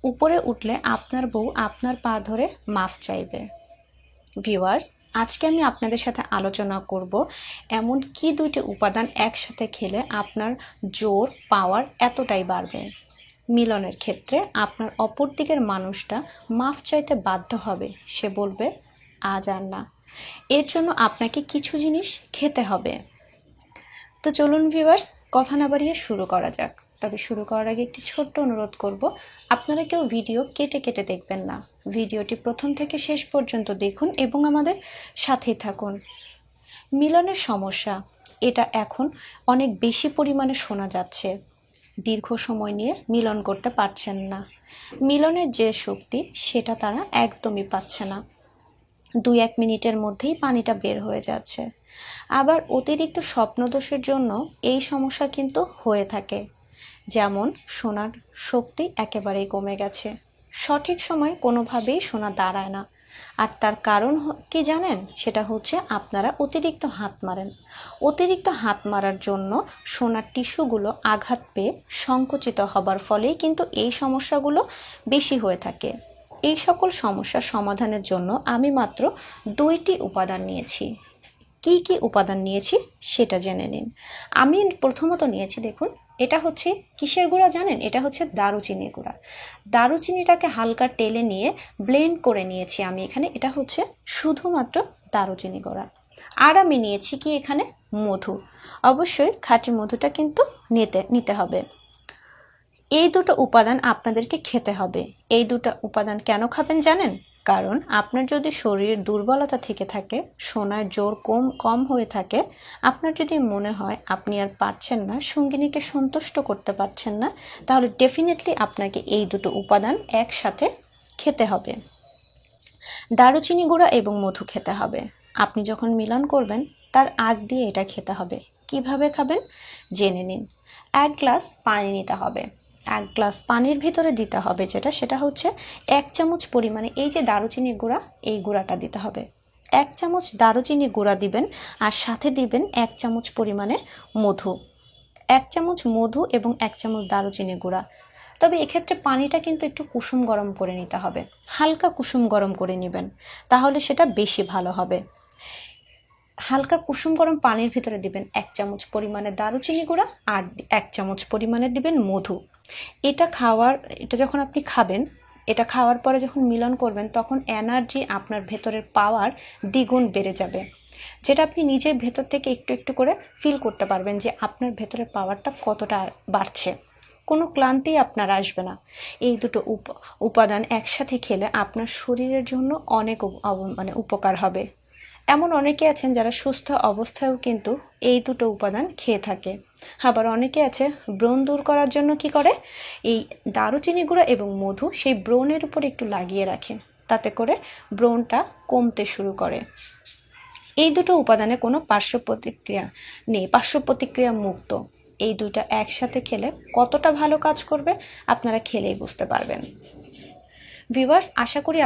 উপরে উঠলে আপনার বউ আপনার পা ধরে মাফ চাইবে। ভিউয়ার্স, আজকে আমি আপনাদের সাথে আলোচনা করব এমন কি দুইটি উপাদান একসাথে খেলে আপনার জোর পাওয়ার এতটাই বাড়বে। মিলনের ক্ষেত্রে আপনার অপর দিকের মানুষটা মাফ চাইতে বাধ্য হবে, সে বলবে আজ আর না। এর জন্য আপনাকে কিছু জিনিস খেতে হবে। তো চলুন ভিউয়ার্স, কথা না বাড়িয়ে শুরু করা যাক। তবে শুরু করার আগে একটি ছোট্ট অনুরোধ করব, আপনারা কেউ ভিডিও কেটে কেটে দেখবেন না। ভিডিওটি প্রথম থেকে শেষ পর্যন্ত দেখুন এবং আমাদের সাথেই থাকুন। মিলনের সমস্যা, এটা এখন অনেক বেশি পরিমাণে শোনা যাচ্ছে। দীর্ঘ সময় নিয়ে মিলন করতে পারছেন না। মিলনের যে শক্তি সেটা তারা একদমই পাচ্ছে না। 2-1 মিনিটের মধ্যেই পানিটা বের হয়ে যাচ্ছে। আবার অতিরিক্ত স্বপ্নদোষের জন্য এই সমস্যা কিন্তু হয়ে থাকে। যেমন শোনার শক্তি একেবারেই কমে গেছে, সঠিক সময় কোনোভাবেই শোনা দাঁড়ায় না। আর তার কারণ কি জানেন? সেটা হচ্ছে আপনারা অতিরিক্ত হাত মারেন। অতিরিক্ত হাত মারার জন্য শোনার টিস্যুগুলো আঘাত পেয়ে সংকুচিত হবার ফলেই কিন্তু এই সমস্যাগুলো বেশি হয়ে থাকে। এই সকল সমস্যা সমাধানের জন্য আমি মাত্র 2টি উপাদান নিয়েছি। কি কি উপাদান নিয়েছি সেটা জেনে নিন। আমি প্রথমত নিয়েছি, দেখুন, এটা হচ্ছে কিসের গুঁড়া জানেন? এটা হচ্ছে দারুচিনির গুঁড়া। দারুচিনিটাকে হালকা টেলে নিয়ে ব্লেন্ড করে নিয়েছি আমি এখানে। এটা হচ্ছে শুধুমাত্র দারুচিনি গুঁড়া। আর আমি নিয়েছি কি এখানে? মধু। অবশ্যই খাঁটি মধুটা কিন্তু নিতে হবে। এই দুটো উপাদান আপনাদেরকে খেতে হবে। এই দুটো উপাদান কেন খাবেন জানেন? কারণ আপনার যদি শরীরের দুর্বলতা থেকে থাকে, শোনার জোর কম হয়ে থাকে, আপনার যদি মনে হয় আপনি আর পারছেন না, সঙ্গিনীকে সন্তুষ্ট করতে পারছেন না, তাহলে ডেফিনেটলি আপনাকে এই দুটো উপাদান একসাথে খেতে হবে। দারুচিনি গুঁড়া এবং মধু খেতে হবে। আপনি যখন মিলন করবেন তার আগ দিয়ে এটা খেতে হবে। কিভাবে খাবেন জেনে নিন। 1 গ্লাস পানি নিতে হবে। 1 গ্লাস পানির ভিতরে দিতে হবে সেটা হচ্ছে 1 চামচ পরিমাণে এই যে দারুচিনি গুঁড়া, এই গুঁড়াটা দিতে হবে। 1 চামচ দারুচিনি গুঁড়া দিবেন আর সাথে দিবেন 1 চামচ পরিমাণে মধু। 1 চামচ মধু এবং 1 চামচ দারুচিনি গুঁড়া। তবে এক্ষেত্রে পানিটা কিন্তু একটু কুসুম গরম করে নিতে হবে। হালকা কুসুম গরম করে নেবেন, তাহলে সেটা বেশি ভালো হবে। হালকা কুসুম গরম পানির ভিতরে দিবেন 1 চামচ পরিমাণে দারুচিনি গুঁড়া আর 1 চামচ পরিমাণে দিবেন মধু। এটা যখন আপনি খাবেন, এটা খাওয়ার পরে যখন মিলন করবেন, তখন এনার্জি, আপনার ভেতরের পাওয়ার দ্বিগুণ বেড়ে যাবে। যেটা আপনি নিজের ভেতর থেকে একটু একটু করে ফিল করতে পারবেন যে আপনার ভেতরের পাওয়ারটা কতটা বাড়ছে। কোনো ক্লান্তি আপনার আসবে না। এই দুটো উপাদান একসাথে খেলে আপনার শরীরের জন্য অনেক উপকার হবে। এমন অনেকে আছেন যারা সুস্থ অবস্থায়ও কিন্তু এই দুটো উপাদান খেয়ে থাকে। আবার অনেকে আছে ব্রণ দূর করার জন্য কি করে, এই দারুচিনি গুঁড়া এবং মধু সেই ব্রণের উপর একটু লাগিয়ে রাখে, তাতে করে ব্রণটা কমতে শুরু করে। এই দুটো উপাদানে কোনো পার্শ্ব প্রতিক্রিয়া নেই, পার্শ্ব প্রতিক্রিয়া মুক্ত। এই দুইটা একসাথে খেলে কতটা ভালো কাজ করবে আপনারা খেলেই বুঝতে পারবেন। ভিউয়ার্স, আশা করি